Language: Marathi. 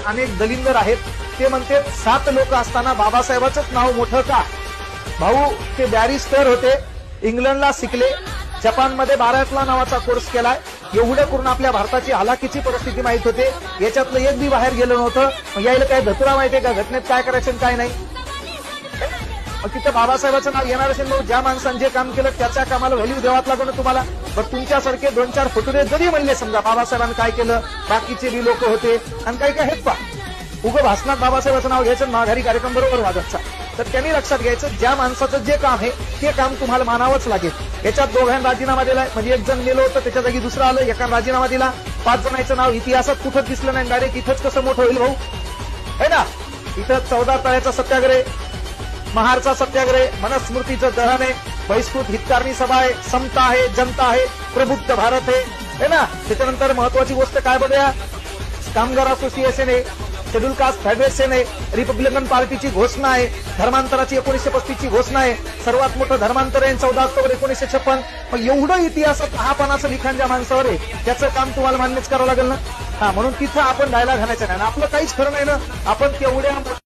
अनेक दलिंदर आहेत ते म्हणते 7 लोक असताना बाबासाहेबांचंच नाव मोठं का? भाऊ ते बॅरिस्टर होते, इंग्लंडला शिकले, जपानमध्ये 12 नावाचा कोर्स केलाय, एवढं करून आपल्या भारताची हलाखीची परिस्थिती माहित होते, याच्यातलं एक बी बाहेर गेलं नव्हतं. मग यायला काय धतुरा माहितीये का घटनेत काय करायचं काय नाही? मग तिथं बाबासाहेबांचं नाव येणार असेल, मग ज्या माणसाने जे काम केलं त्याच्या कामाला व्हॅल्यू द्यावाच लागतो ना तुम्हाला. पण तुमच्यासारखे 2-4 फुटुरे जरी म्हणले समजा बाबासाहेबांनी काय केलं, बाकीचे बी लोक होते आणि काही काय आहेत पा उगं भाषणात बाबासाहेबांचं नाव घ्यायचं, माघारी कार्यक्रम बरोबर वाजायचा. तर त्यांनी लक्षात घ्यायचं ज्या माणसाचं जे काम आहे ते काम तुम्हाला मानावंच लागेल. याच्यात दोघांनी राजीनामा दिलाय, म्हणजे एक जण गेलो होतं त्याच्या जागी दुसरं आलं, एका राजीनामा दिला, 5 जणांचं नाव इतिहासात कुठंच दिसलं नाही. डायरेक्ट इथंच कसं मोठं होईल भाऊ, है ना? इथं 14 तळ्याचा सत्याग्रह, महारचा सत्याग्रह, मनुस्मृतीचं दहन आहे, बहिष्कृत हितकारणी सभा आहे, समता आहे, जनता आहे, प्रबुद्ध भारत है ना? त्याच्यानंतर महत्वाची गोष्ट काय बघूया, कामगार असोसिएशन आहे, शेड्यूल कास्ट फेडरेशन आहे, रिपब्लिकन पार्टीची घोषणा आहे, धर्मांतराची 1935 ची घोषणा आहे, सर्वात मोठं धर्मांतर आहे 14 ऑक्टोबर 1956. मग एवढं इतिहासात हापणाचं लिखाण ज्या माणसावर आहे त्याचं काम तुम्हाला मान्यच करावं लागेल ना. म्हणून तिथं आपण डायलॉग घालायचा नाही, आपलं काहीच खरं नाही ना. आपण तेवढ्या